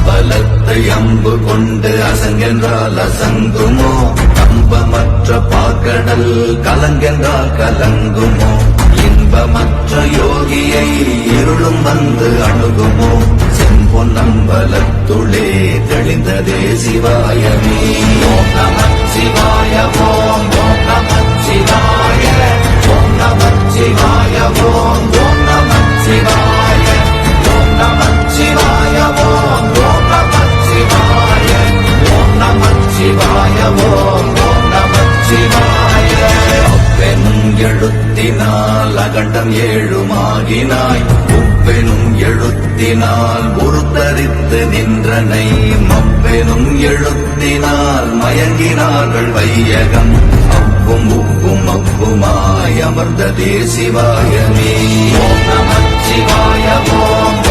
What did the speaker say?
அம்பலத்தை அம்பு கொண்டு அசங்கென்றால் அசங்குமோ கம்பமற்ற பாக்கடல் கலங்கென்றால் கலங்குமோ இன்பமற்ற யோகியை இருளும் வந்து அணுகுமோ செம்பொன்னம்பலத்துளே தெளிந்ததே சிவாயமே ஓம் நமச்சிவாய ஓம் நமச்சிவாய ஓம் நமச்சிவாய ஓம் நமச்சிவாய ஓம் நமச்சிவாய ஓம் நமச்சிவாய ஓம் நமச்சிவாய ஓம் நமச்சிவாய அப்பெனும் எழுத்தினால் அகண்டம் ஏழுமாகினாய் உப்பெனும் எழுத்தினால் உருத்தரித்து நின்றனை மப்பெனும் எழுத்தினால் மயங்கினார்கள் வையகம் அப்பும் உப்பும் அப்புமாய் அமர்ந்ததே சிவாயமே ஓம் நமச்சிவாய ஓம்